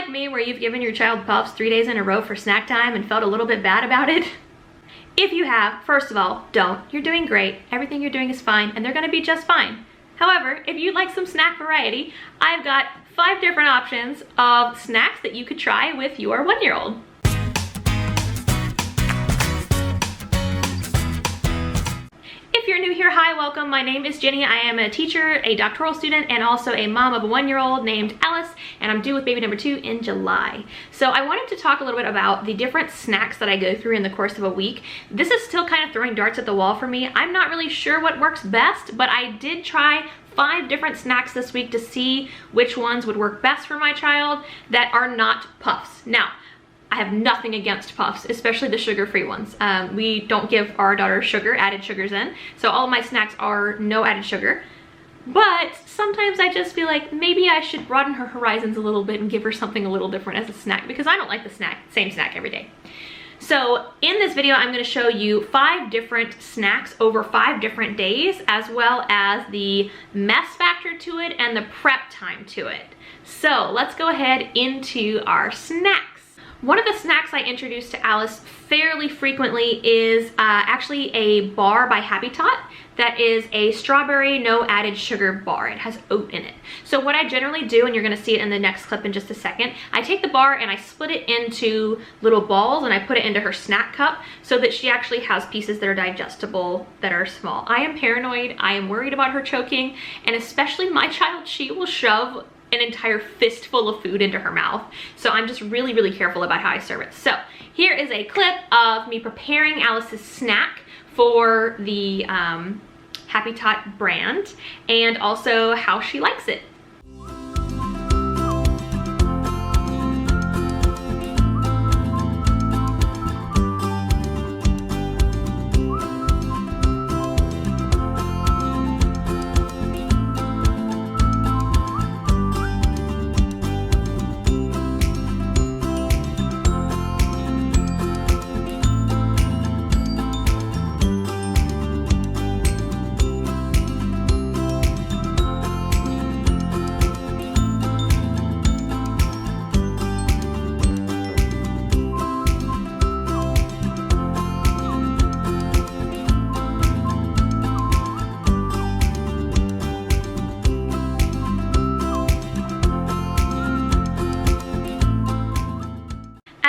like me where you've given your child puffs 3 days in a row for snack time and felt a little bit bad about it? If you have, first of all, don't. You're doing great. Everything you're doing is fine and they're gonna be just fine. However, if you'd like some snack variety, I've got 5 different options of snacks that you could try with your 1-year-old. If you're new here, hi, welcome. My name is Jenny. I am a teacher, a doctoral student, and also a mom of a 1-year-old named Alice, and I'm due with baby number 2 in July. So I wanted to talk a little bit about the different snacks that I go through in the course of a week. This is still kind of throwing darts at the wall for me. I'm not really sure what works best, but I did try 5 different snacks this week to see which ones would work best for my child that are not puffs. Now, I have nothing against puffs, especially the sugar-free ones. We don't give our daughter sugar, added sugars in, so all of my snacks are no added sugar. But sometimes I just feel like maybe I should broaden her horizons a little bit and give her something a little different as a snack, because I don't like the same snack every day. So in this video, I'm going to show you 5 different snacks over 5 different days, as well as the mess factor to it and the prep time to it. So let's go ahead into our snacks. One of the snacks I introduce to Alice fairly frequently is actually a bar by Pita that is a strawberry no added sugar bar. It has oat in it. So what I generally do, and you're gonna see it in the next clip in just a second, I take the bar and I split it into little balls and I put it into her snack cup so that she actually has pieces that are digestible, that are small. I am paranoid, I am worried about her choking, and especially my child, she will shove an entire fistful of food into her mouth. So I'm just really, really careful about how I serve it. So here is a clip of me preparing Alice's snack for the Pita brand, and also how she likes it.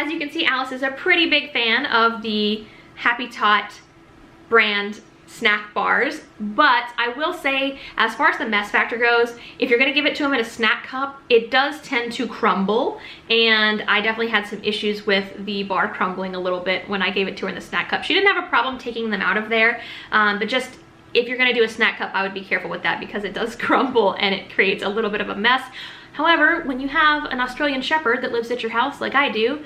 As you can see, Alice is a pretty big fan of the Pita brand snack bars, but I will say, as far as the mess factor goes, if you're gonna give it to them in a snack cup, it does tend to crumble, and I definitely had some issues with the bar crumbling a little bit when I gave it to her in the snack cup. She didn't have a problem taking them out of there, but just if you're gonna do a snack cup, I would be careful with that because it does crumble and it creates a little bit of a mess. However, when you have an Australian Shepherd that lives at your house like I do,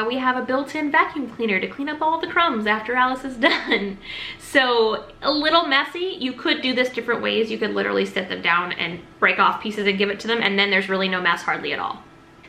we have a built-in vacuum cleaner to clean up all the crumbs after Alice is done. So a little messy. You could do this different ways. You could literally sit them down and break off pieces and give it to them, and then there's really no mess hardly at all.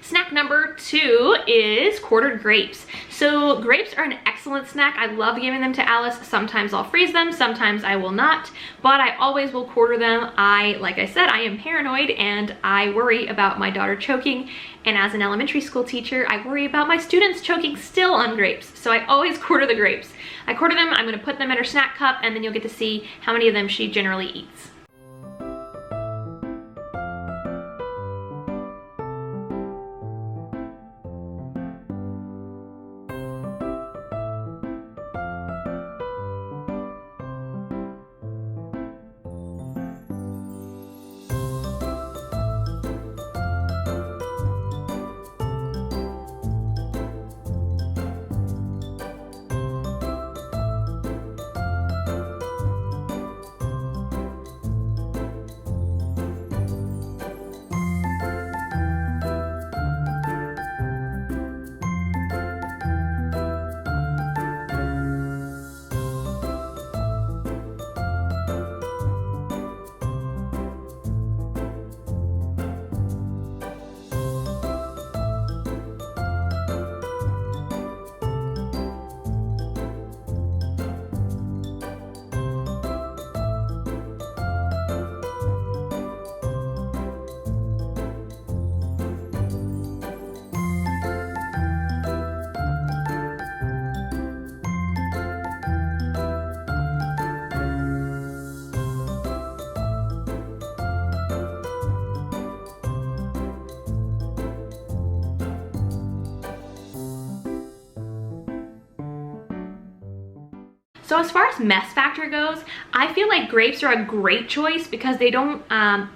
Snack number 2 is quartered grapes. So grapes are an excellent snack. I love giving them to Alice. Sometimes I'll freeze them, sometimes I will not, but I always will quarter them. Like I said, I am paranoid and I worry about my daughter choking. And as an elementary school teacher, I worry about my students choking still on grapes. So I always quarter the grapes. I quarter them, I'm gonna put them in her snack cup, and then you'll get to see how many of them she generally eats. So as far as mess factor goes, I feel like grapes are a great choice because they don't,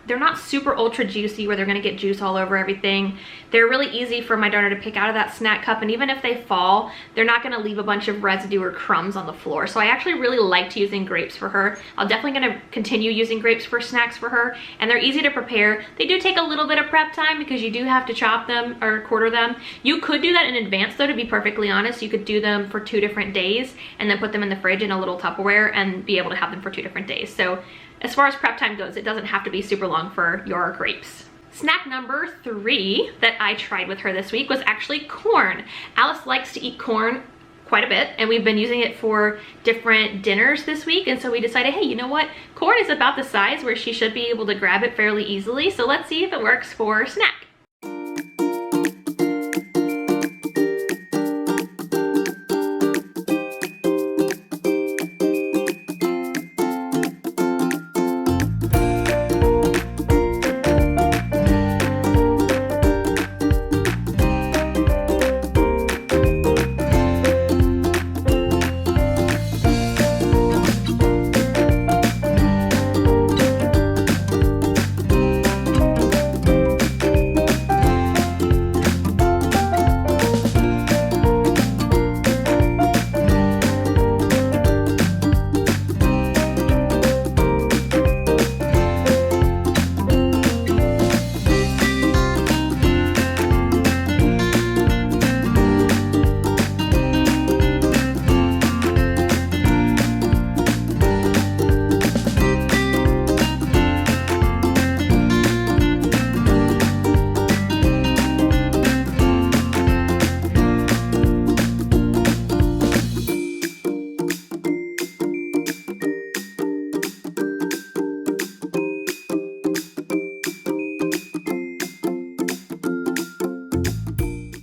they're not super ultra juicy where they're gonna get juice all over everything. They're really easy for my daughter to pick out of that snack cup, and even if they fall, they're not gonna leave a bunch of residue or crumbs on the floor. So I actually really liked using grapes for her. I'm definitely gonna continue using grapes for snacks for her, and they're easy to prepare. They do take a little bit of prep time because you do have to chop them or quarter them. You could do that in advance though, to be perfectly honest. You could do them for 2 different days and then put them in the fridge in a little Tupperware and be able to have them for 2 different days. So as far as prep time goes, it doesn't have to be super long for your grapes. Snack number 3 that I tried with her this week was actually corn. Alice likes to eat corn quite a bit, and we've been using it for different dinners this week, and so we decided, hey, you know what? Corn is about the size where she should be able to grab it fairly easily, so let's see if it works for a snack.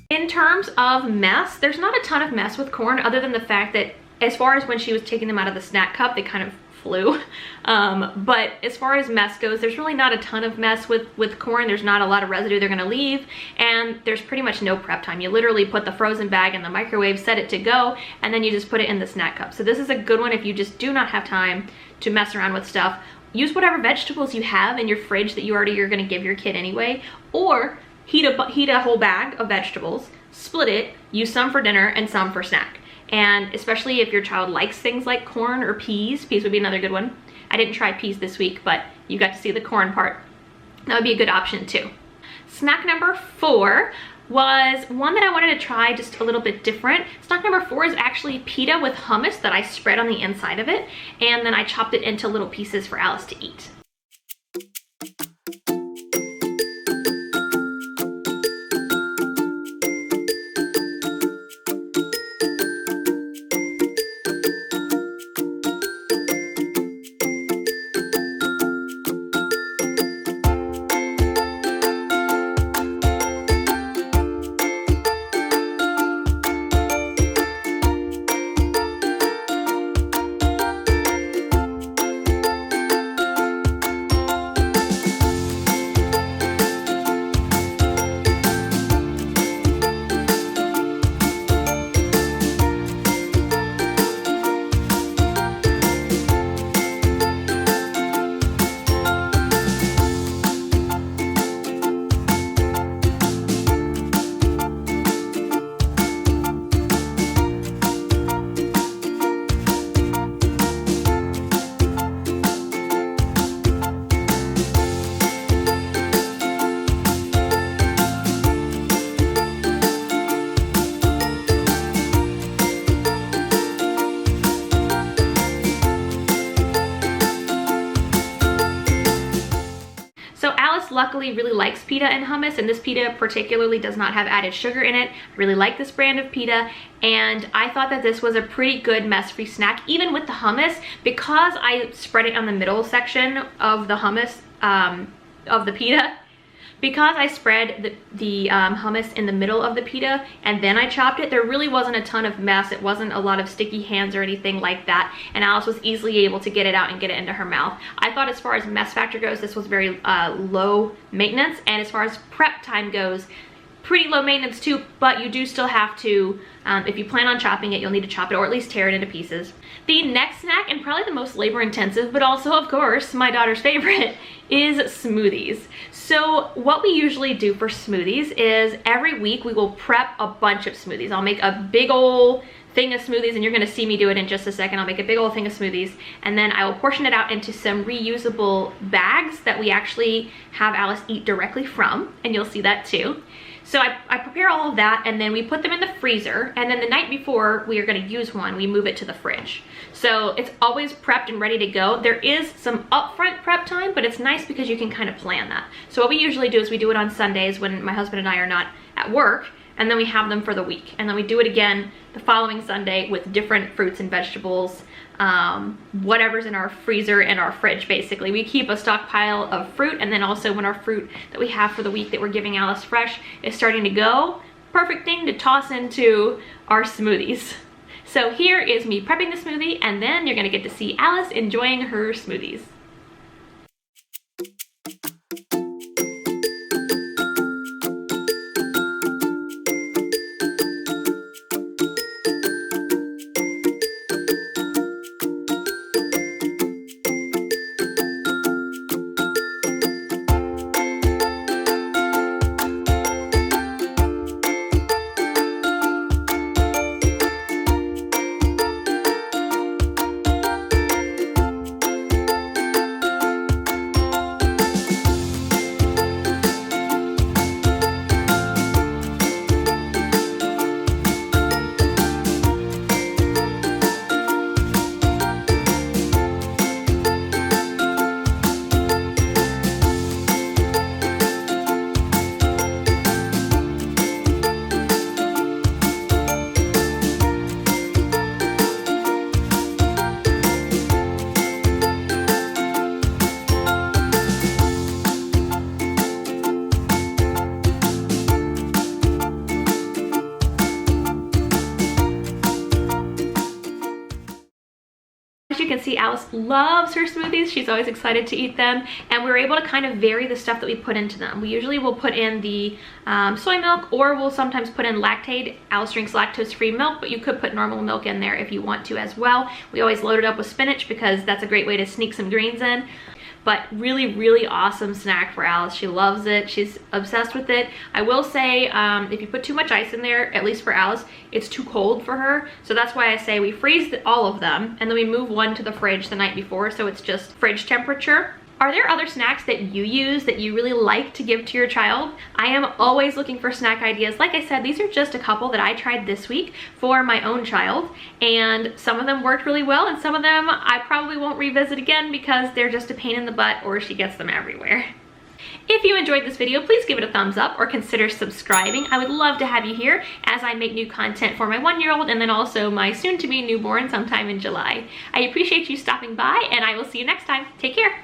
In terms of mess, there's not a ton of mess with corn other than the fact that as far as when she was taking them out of the snack cup, they kind of flew. But as far as mess goes, there's really not a ton of mess with corn. There's not a lot of residue they're gonna leave, and there's pretty much no prep time. You literally put the frozen bag in the microwave, set it to go, and then you just put it in the snack cup. So this is a good one if you just do not have time to mess around with stuff. Use whatever vegetables you have in your fridge that you're gonna give your kid anyway, or heat a whole bag of vegetables, split it, use some for dinner and some for snack. And especially if your child likes things like corn or peas would be another good one. I didn't try peas this week, but you got to see the corn part. That would be a good option too. Snack number 4 was one that I wanted to try just a little bit different. Snack number 4 is actually pita with hummus that I spread on the inside of it, and then I chopped it into little pieces for Alice to eat. Luckily really likes pita and hummus, and this pita particularly does not have added sugar in it. I really like this brand of pita, and I thought that this was a pretty good mess-free snack even with the hummus, because I spread it on the middle section of the hummus, of the pita. Because I spread the hummus in the middle of the pita and then I chopped it, there really wasn't a ton of mess. It wasn't a lot of sticky hands or anything like that, and Alice was easily able to get it out and get it into her mouth. I thought as far as mess factor goes, this was very low maintenance, and as far as prep time goes, pretty low maintenance too, but you do still have to, if you plan on chopping it, you'll need to chop it or at least tear it into pieces. The next snack, and probably the most labor intensive, but also of course my daughter's favorite, is smoothies. So what we usually do for smoothies is every week we will prep a bunch of smoothies. I'll make a big old thing of smoothies, and you're gonna see me do it in just a second. I'll make a big old thing of smoothies, and then I will portion it out into some reusable bags that we actually have Alice eat directly from, and you'll see that too. So I prepare all of that, and then we put them in the freezer, and then the night before we are gonna use one, we move it to the fridge. So it's always prepped and ready to go. There is some upfront prep time, but it's nice because you can kind of plan that. So what we usually do is we do it on Sundays when my husband and I are not at work, and then we have them for the week. And then we do it again the following Sunday with different fruits and vegetables, whatever's in our freezer and our fridge, basically. We keep a stockpile of fruit, and then also when our fruit that we have for the week that we're giving Alice fresh is starting to go, perfect thing to toss into our smoothies. So here is me prepping the smoothie, and then you're gonna get to see Alice enjoying her smoothies. As you can see, Alice loves her smoothies. She's always excited to eat them, and we're able to kind of vary the stuff that we put into them. We usually will put in the soy milk, or we'll sometimes put in Lactaid. Alice drinks lactose-free milk, but you could put normal milk in there if you want to as well. We always load it up with spinach because that's a great way to sneak some greens in. But really, really awesome snack for Alice. She loves it. She's obsessed with it. I will say, if you put too much ice in there, at least for Alice, it's too cold for her. So that's why I say we freeze all of them, and then we move one to the fridge the night before, so it's just fridge temperature. Are there other snacks that you use that you really like to give to your child? I am always looking for snack ideas. Like I said, these are just a couple that I tried this week for my own child, and some of them worked really well, and some of them I probably won't revisit again because they're just a pain in the butt or she gets them everywhere. If you enjoyed this video, please give it a thumbs up or consider subscribing. I would love to have you here as I make new content for my 1-year-old and then also my soon-to-be newborn sometime in July. I appreciate you stopping by, and I will see you next time. Take care.